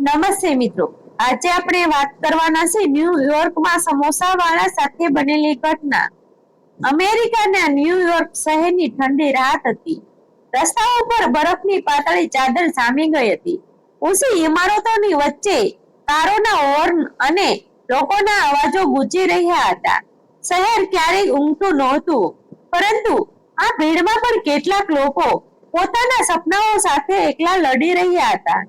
નમસ્તે મિત્રો, આજે આપણે વાત કરવાના છે ન્યુયોર્કમાં સમોસાવાળા સાથે બનેલી ઘટના. અમેરિકાના ન્યુયોર્ક શહેરની ઠંડી રાત હતી. રસ્તાઓ પર બરફની પાતળી ચાદર જામી ગઈ હતી. ઊંચી ઇમારતોની વચ્ચે કારોના હોર્ન અને લોકોના અવાજો ગૂંજી રહ્યા હતા. શહેર ક્યારેય ઊંઘતું નહોતું, પરંતુ આ ભીડમાં પણ કેટલાક લોકો પોતાના સપનાઓ સાથે એકલા લડી રહ્યા હતા.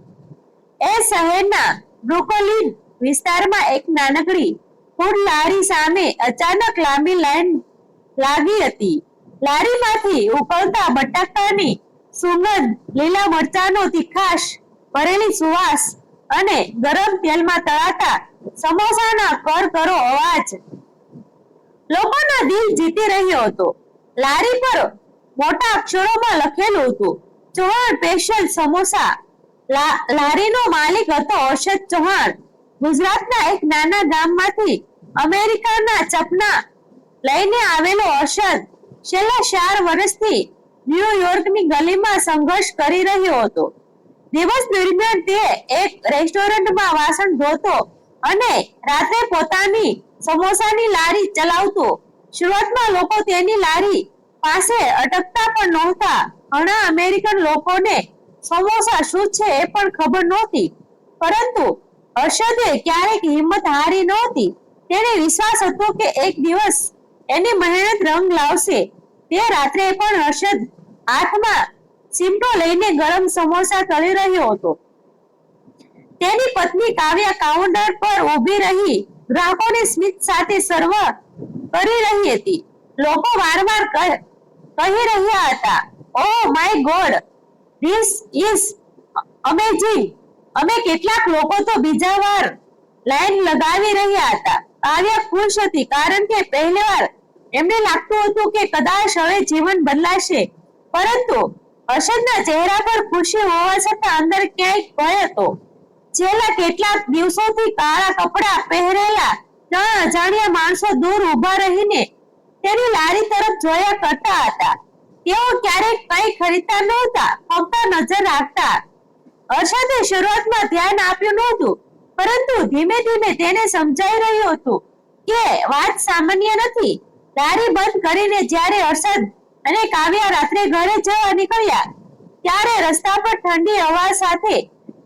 એ શહેરના બ્રુકલિન વિસ્તારમાં એક નાનકડી ફૂડ લારી સામે અચાનક લાંબી લાઈન લાગી હતી. લારીમાંથી ઉકળતા બટાકાની સુગંધ, લીલા મરચાંનો તીખાશ ભરેલી સુવાસ અને ગરમ તેલમાં તળાતા સમોસાના કરકરો અવાજ લોકોના દિલ જીતી રહ્યો હતો. લારી પર મોટા અક્ષરોમાં લખેલું હતું, ચૌહાણ સ્પેશિયલ સમોસા. લારીનો માલિક હતો અર્ષદ ચૌહાણ. ગુજરાતના એક નાના ગામમાંથી અમેરિકાના સપના લઈને આવેલો અર્ષદ છેલ્લા 4 વર્ષથી ન્યુયોર્કની ગલીમાં સંઘર્ષ કરી રહ્યો હતો. દિવસ દરમિયાન તે એક રેસ્ટોરન્ટમાં વાસણ ધોતો અને રાત્રે પોતાની સમોસાની લારી ચલાવતો. શરૂઆતમાં લોકો તેની લારી પાસે અટકતા પણ નહોતા. ઘણા અમેરિકન લોકોને સમોસા શું છે એ પણ ખબર નહોતી, પરંતુ અર્ષદે ક્યારેક હિંમત હારી નહોતી. તેને વિશ્વાસ હતો કે એક દિવસ એની મહેનત રંગ લાવશે. તે રાત્રે પણ અર્ષદ હાથમાં ચીમટો લઈને ગરમ સમોસા તળી રહ્યો હતો. તેની પત્ની કાવ્યા કાઉન્ટર પર ઊભી રહી ગ્રાહકોને સ્મિત સાથે સર્વ કરી રહી હતી. લોકો વારંવાર કહી રહ્યા હતા, oh my God, this is amazing. અમે કેટલાક લોકો તો બીજા વાર લાઈન લગાવી રહ્યા હતા. કાવ્યા ખુશ હતી, કારણ કે પહેલીવાર એમને લાગતું હતું કે કદાચ હવે જીવન બદલાશે. પરંતુ અર્ષદના ચહેરા પર ખુશી હોવા છતાં અંદર ક્યાંક ભય હતો. છેલ્લા કેટલાક દિવસોથી કાળા કપડાં પહેરેલા 3 અજાણ્યા માણસો દૂર ઊભા રહીને તેની લારી તરફ જોયા કરતા હતા. તેઓ ક્યારેક કંઈ ખરીદતા નહોતા, ફક્ત નજર રાખતા. અર્ષદે શરૂઆતમાં ધ્યાન આપ્યું નહોતું, પરંતુ ધીમે ધીમે તેને સમજાઈ રહ્યું હતું કે વાત સામાન્ય નથી. લારી બંધ કરીને જ્યારે અર્ષદ અને કાવ્યા રાત્રે ઘરે જવા નીકળ્યા, ત્યારે રસ્તા પર ઠંડી હવા સાથે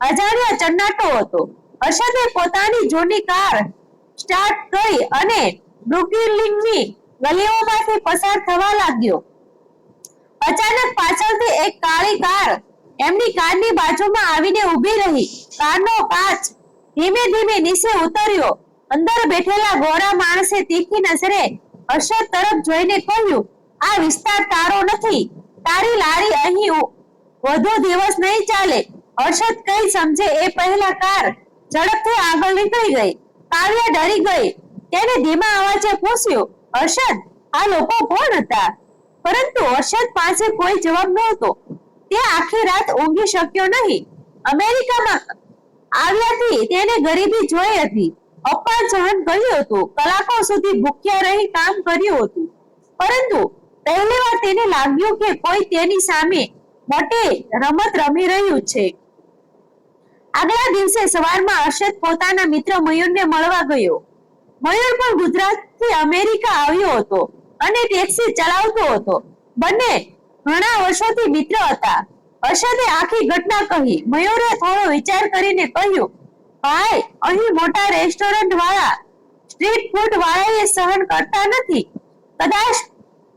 અજાણ્યો ચન્નાટો હતો. અર્ષદે પોતાની જૂની કાર સ્ટાર્ટ કરી અને બ્રુકલિનની ગલીઓમાંથી પસાર થવા લાગ્યો. અચાનક પાછળથી એક કાળી કાર એમની કારની બાજુમાં આવીને ઊભી રહી. કારનો કાચ ધીમે ધીમે નીચે ઉતર્યો. અંદર બેઠેલા ગોરા માણસે તીખી નજરે અર્ષદ તરફ જોઈને કહ્યું, આ વિસ્તાર તારો નથી. તારી લારી અહીં વધુ દિવસ નહીં ચાલે. અર્ષદ કઈ સમજે એ પહેલા કાર ઝડપથી આગળ નીકળી ગઈ. કાવ્યા ડરી ગઈ. તેને ધીમા અવાજે પૂછ્યું, અર્ષદ, આ લોકો કોણ હતા? પરંતુ અર્ષદ પાસે કોઈ જવાબ નહોતો. તે આખી રાત ઊંઘી શક્યો નહીં. અમેરિકામાં આવ્યાથી તેને ગરીબી જોઈ હતી, અપમાન સહન કર્યું હતું, કલાકો સુધી ભૂખ્યા રહી કામ કર્યું હતું. પરંતુ પહેલીવાર તેને લાગ્યું કે કોઈ તેની સામે મોટી રમત રમી રહ્યું છે. આગલા દિવસે સવારમાં અર્ષદ પોતાના મિત્ર મયુરને મળવા ગયો. મયુર પણ ગુજરાતથી અમેરિકા આવ્યો હતો અને ટેક્સી ચલાવતો હતો. બંને ઘણા વર્ષોથી મિત્ર હતા. અર્ષદે આખી ઘટના કહી. મયુરે થોડો વિચાર કરીને કહ્યું, ભાઈ, અહીં મોટા રેસ્ટોરન્ટ વાળા, સ્ટ્રીટ ફૂડ વાળા એ સહન કરતા નથી. કદાચ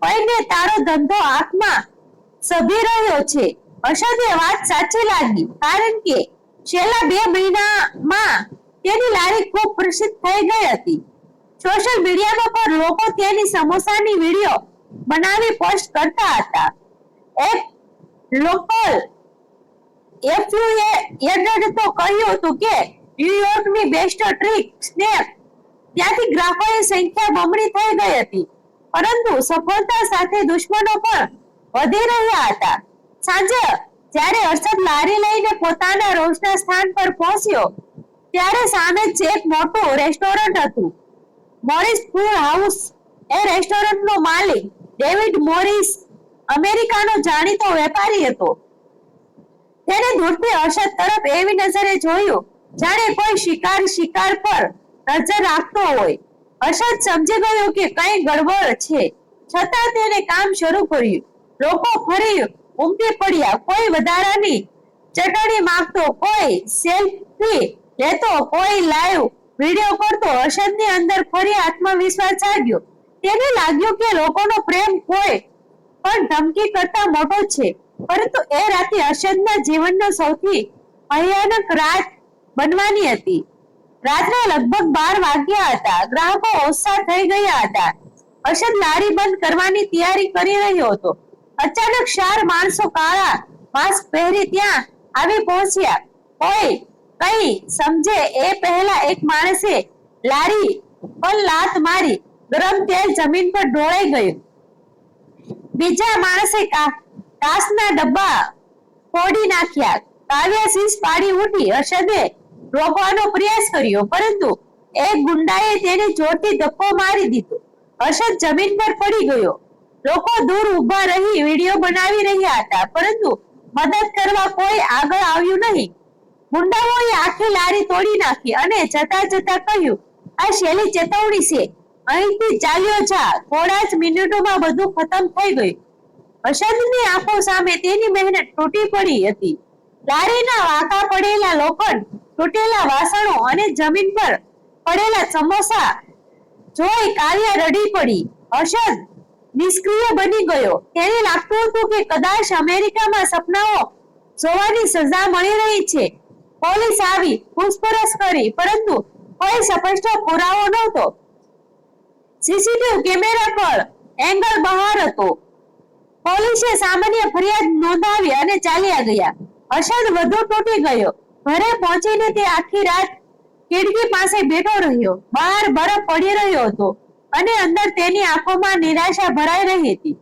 કોઈને તારો ધંધો આંખમાં સભી રહ્યો છે. અર્ષદે વાત સાચી લાગી, કારણ કે છેલ્લા 2 મહિનામાં તેની લારી ખૂબ પ્રસિદ્ધ થઈ ગઈ હતી. સોશિયલ મીડિયામાં પણ લોકો તેની સમોસાની વિડીયો બનાવી પોસ્ટ કરતા હતા. એક લોકલ એફ્યુએ તો કહ્યું હતું કે ન્યુયોર્કની બેસ્ટ ટ્રીક સ્નેક. ત્યાંથી ગ્રાહકોની સંખ્યા બમણી થઈ ગઈ હતી. પરંતુ સફળતા સાથે દુશ્મનો પણ વધી રહ્યા હતા. સાંજે જ્યારે અર્ષદ લારી લઈને પોતાના રોજના સ્થાન પર પહોંચ્યો, ત્યારે સામે જ એક મોટું રેસ્ટોરન્ટ હતું, મોરિસ ફૂડ હાઉસ. એ રેસ્ટોરન્ટનો માલિક ડેવિડ મોરિસ અમેરિકાનો જાણીતો વેપારી હતો. તેને દૂરથી અર્ષદ તરફ એવી નજરે જોયું જાણે કોઈ શિકાર પર નજર રાખતો હોય. અર્શદ સમજી ગયો કે કંઈ ગડબડ છે, છતાં તેને કામ શરૂ કર્યું. લોકો ફરી ઉમટી પડ્યા. કોઈ વધારાની ચટણી માંગતો, કોઈ સેલ્ફી લેતો, કોઈ લાઈવ વિડિયો કરતો. અર્શદની અંદર ફરી આત્મવિશ્વાસ જાગ્યો. તેને લાગ્યું કે લોકોનો પ્રેમ કોઈ પણ ધમકી કરતા મોટો છે. પરંતુ એ રાતે અર્શદના જીવનનો સૌથી ભયાનક રાત બનવાની હતી. રાત્રે લગભગ 12 વાગ્યા હતા. ગ્રાહકો ઓછા થઈ ગયા હતા. અર્શદ લારી બંધ કરવાની તૈયારી કરી રહ્યો હતો. અચાનક 4 માણસો કાળા માસ્ક પહેરી ત્યાં આવી પહોંચ્યા. કોઈ કઈ સમજે એ પહેલા એક માણસે લારી પર લાત મારી. ગરમ તેલ જમીન પર ઢોળાઈ ગયું. બીજા માણસે કાચના ડબ્બા ફોડી નાખ્યા. કાવ્યા શીશ પાડી ઉઠી. અર્શદે રોકવાનો પ્રયાસ કર્યો, પરંતુ એક ગુંડાએ તેને જોરથી ધક્કો મારી દીધો. અર્શદ જમીન પર પડી ગયો. લોકો દૂર ઊભા રહી વિડિયો બનાવી રહ્યા હતા, પરંતુ મદદ કરવા કોઈ આગળ આવ્યું નહીં. ગુંડાઓએ આખી લારી તોડી નાખી અને જતા જતા કહ્યું, આ છેલ્લી ચેતવણી છે, અહીંથી ચાલ્યો જા. થોડા જ મિનિટોમાં બધું ખતમ થઈ ગયું. અર્શદની આંખો સામે તેની મહેનત તૂટી પડી હતી. લારીના વાંકા પડેલા લોખંડ, તૂટેલા વાસણો અને જમીન પર પડેલા સમોસા જોઈ કાવ્યા રડી પડી. અર્શદ નિષ્ક્રિય બની ગયો. તેને લાગતું હતું કે કદાચ અમેરિકામાં સપનાઓ જોવાની સજા મળી રહી છે. પોલીસ આવી, પૂછપરછ કરી, પરંતુ કોઈ સ્પષ્ટ પુરાવો નહોતો. સીસીટીવી કેમેરા પર એંગલ બહાર હતો. પોલીસે સામાન્ય ફરિયાદ નોંધાવી અને ચાલ્યા ગયા. અર્શદ વધુ તૂટી ગયો. ઘરે પહોંચીને તે આખી રાત ખિડકી પાસે બેઠો રહ્યો. બહાર બરફ પડી રહ્યો હતો અને અંદર તેની આંખોમાં નિરાશા ભરાઈ રહી હતી.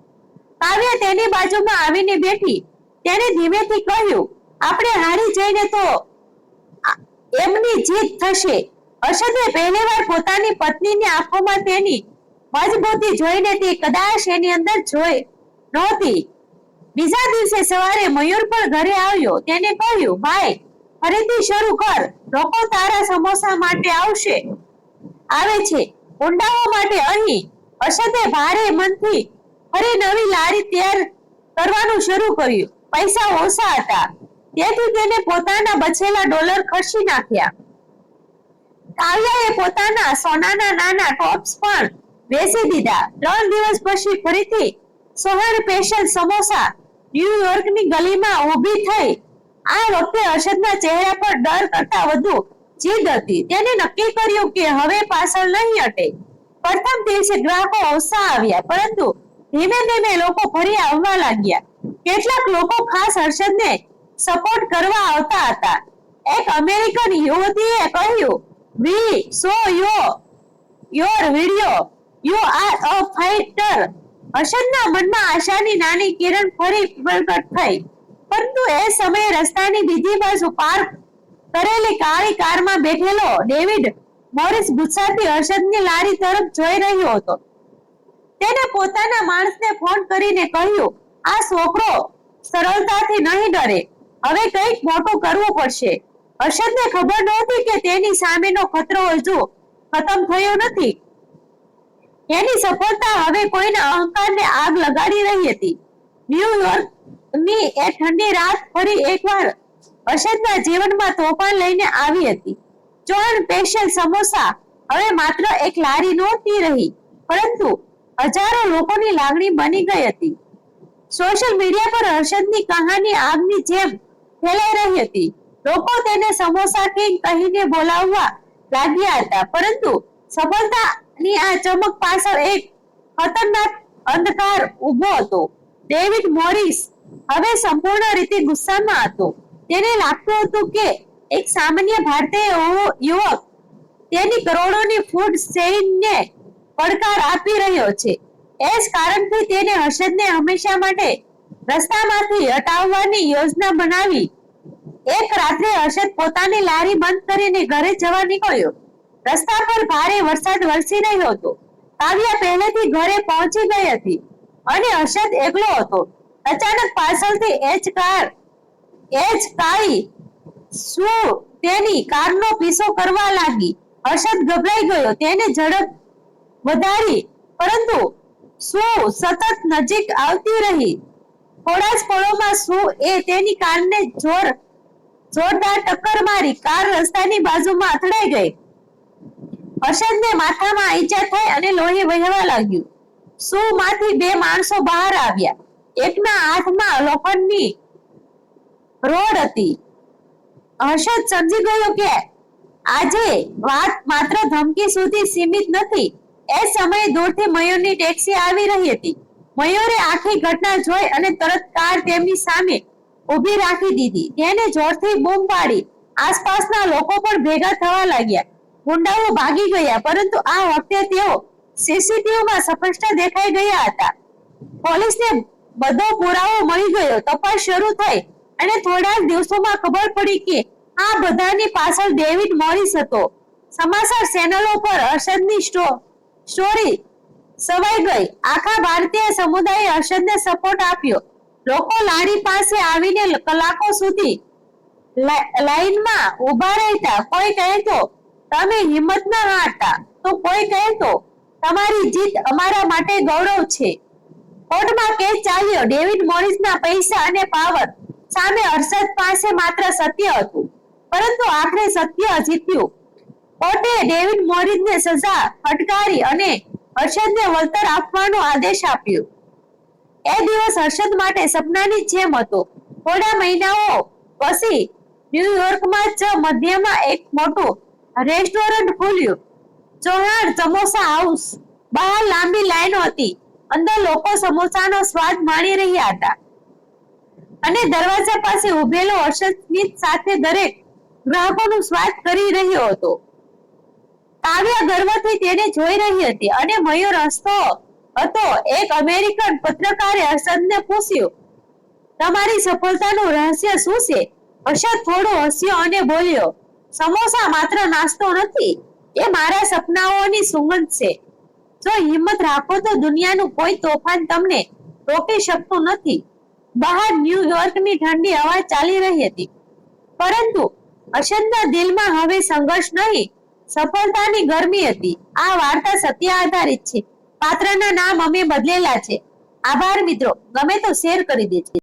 કાવ્યા તેની બાજુમાં આવીને બેઠી. તેને ધીમેથી કહ્યું, આપણે હારી જઈને તો એમની જીત થશે. અર્શદે પહેલીવાર પોતાની પત્નીની આંખોમાં તેની મજબૂતી જોઈને તે કદાચ એની અંદર જોઈ નહોતી. બીજા દિવસે સવારે મયુર પણ ઘરે આવ્યો. તેને કહ્યું, ભાઈ, ફરીથી શરૂ કર. લોકો તારા સમોસા માટે આવે છે, ગુંડાઓ માટે અહીં. અર્શદે ભારે મનથી ફરી નવી લારી તૈયાર કરવાનું શરૂ કર્યું. પૈસા ઓછા હતા, તેથી તેને પોતાના બચેલા ડોલર ખર્ચી નાખ્યા. કાવ્યાએ પોતાના સોનાના નાના ટોપ્સ પણ વેચી દીધા. 3 દિવસ પછી ફરીથી શહેર સ્પેશિયલ સમોસા ન્યુયોર્કની ગલીમાં ઊભી થઈ. આ વખતે અર્શદના ચહેરા પર ડર કરતા વધુ જીદ હતી. તેને નક્કી કર્યું કે હવે પાછળ નહીં હટે. પ્રથમ દિવસે ગ્રાહકો ઓછા આવ્યા, પરંતુ ધીમે ધીમે લોકો ફરી આવવા લાગ્યા. કેટલાક લોકો ખાસ અર્શદને સપોર્ટ કરવા આવતા હતા. એક અમેરિકન યુવતીએ કહ્યું, we saw your video, you are a fighter. અર્શદના મનમાં આશાની નાની કિરણ ફરી પ્રગટ થઈ. પરંતુ એ સમયે રસ્તાની બીજી બાજુ પાર્ક કરેલી કાળી કારમાં બેઠેલો ડેવિડ મોરિસ ગુસ્સાથી અર્શદની લારી તરફ જોઈ રહ્યો હતો. તેને પોતાના માણસને ફોન કરીને કહ્યું, આ છોકરો સરળતાથી નહીં ડરે. હવે કંઈક મોટું કરવું પડશે. અર્શદને ખબર નહોતી કે તેની સામેનો ખતરો હજુ ખતમ થયો નથી. એની સફળતા હવે કોઈના અહંકારને આગ લગાડી રહી હતી. ન્યુયોર્કની એ ઠંડી રાત ફરી એકવાર અર્શદના જીવનમાં તોફાન લઈને આવી હતી. ચોણ સ્પેશિયલ સમોસા હવે માત્ર એક લારી નહોતી રહી, પરંતુ હજારો લોકોની લાગણી બની ગઈ હતી. સોશિયલ મીડિયા પર અર્શદની કહાની આગની જેમ ફેલાઈ રહી હતી. લોકો તેને સમોસા કિંગ કહીને બોલાવવા લાગ્યા હતા, પરંતુ સફળતાની આ ચમક પાછળ એક ખતરનાક અંધકાર ઊભો હતો. ડેવિડ મોરિસ હવે સંપૂર્ણ રીતે ગુસ્સામાં હતો. તેને લાગતું હતું કે એક સામાન્ય ભારતીય યુવક તેની કરોડોની ફૂડ ચેઇનને પડકાર આપી રહ્યો છે. એ જ કારણથી તેને અર્શદને હંમેશા માટે રસ્તામાંથી હટાવવાની યોજના બનાવી. એક રાત્રે અર્શદ પોતાની લારી બંધ કરીને ઘરે જવા નીકળ્યો. રસ્તા પર ભારે વરસાદ વરસી રહ્યો હતો. કાવ્યા પહેલેથી ઘરે પહોંચી ગઈ હતી અને અર્શદ એકલો હતો. અચાનક પાછળથી એજ કાળી તેની કારનો પીછો કરવા લાગી. હર્ષદ ગભરાઈ ગયો. તેને ઝડપ વધારી, પરંતુ સુ સતત નજીક આવતી રહી. થોડા જ પળોમાં સુ એ તેની કારને જોરદાર ટક્કર મારી. કાર રસ્તાની બાજુમાં અથડાઈ ગઈ. હર્ષદને માથામાં ઈજા થઈ અને લોહી વહેવા લાગ્યું. સુ માંથી બે માણસો બહાર આવ્યા. એકના હાથમાં લોખંડની રોડ હતી. હર્ષદ સમજી ગયો કે આજે વાત માત્ર ધમકી સુધી સીમિત નથી. એ સમયે દૂરથી મયુરની ટેક્સી આવી રહી હતી. મયુરે આખી ઘટના જોઈ અને તરત કાર તેમની સામે ઊભી રાખી દીધી. તેને જોરથી બૂમ પાડી. આસપાસના લોકો પણ ભેગા થવા લાગ્યા. ગુંડાઓ ભાગી ગયા, પરંતુ આ વખતે તેઓ સીસીટીવીમાં સ્પષ્ટ દેખાઈ ગયા હતા. પોલીસને બધો પુરાવો મળી ગયો. તપાસ શરૂ થઈ અને થોડા દિવસોમાં ખબર પડી કે આ બધાની પાછળ ડેવિડ મોરિસ હતો. સમાચાર ચેનલો પર હર્ષદની સ્ટોરી છવાઈ ગઈ. આખા ભારતીય સમુદાયે હર્ષદને સપોર્ટ આપ્યો. લોકો લારી પાસે આવીને કલાકો સુધી લાઈનમાં ઉભા રહેતા. કોઈ કહેતો તમે હિંમત ન હારતા, તો કોઈ કહેતો તમારી જીત અમારા માટે ગૌરવ છે. કોર્ટમાં કેસ ચાલ્યો. ડેવિડ મોરિસના પૈસા અને પાવર સામે હર્ષદ પાસે માત્ર સત્ય હતું, પરંતુ આખરે સત્ય જીત્યું. કોર્ટે ડેવિડ મોરિસને સજા ફટકારી અને હર્ષદને વળતર આપવાનો આદેશ આપ્યો. એ દિવસ હર્ષદ માટે સપનાની જેમ હતો. થોડા મહિનાઓ પછી ન્યુયોર્કમાં જ મધ્યમાં એક મોટું રેસ્ટોરન્ટ ખુલ્યું. ચૌહાણ સમોસા હાઉસ. બહાર લાંબી લાઈનો હતી. અંદર લોકો સમોસાનો સ્વાદ માણી રહ્યા હતા અને દરવાજા પાસે ઉભેલો હર્ષદ સ્મિત સાથે દરેક ગ્રાહકોનું સ્વાદ કરી રહ્યો હતો. કાવ્યા ગર્વથી તેને જોઈ રહી હતી અને મયુર હસતો હતો. એક અમેરિકન પત્રકારે હર્ષદને પૂછ્યું, તમારી સફળતાનું રહસ્ય શું છે? હર્ષદ થોડો હસ્યો અને બોલ્યો, સમોસા માત્ર નાસ્તો નથી, એ મારા સપનાઓની સુગંધ છે. જો હિંમત રાખો તો દુનિયાનું કોઈ તોફાન તમને રોકી શકતું નથી. બહાર ન્યુયોર્કની ઠંડી હવા ચાલી રહી હતી, પરંતુ હર્ષદના દિલમાં હવે સંઘર્ષ નહીં, સફળતાની ગરમી હતી. આ વાર્તા સત્ય આધારિત છે. પાત્રના નામ અમે બદલેલા છે. આભાર મિત્રો. ગમે તો શેર કરી દેજો.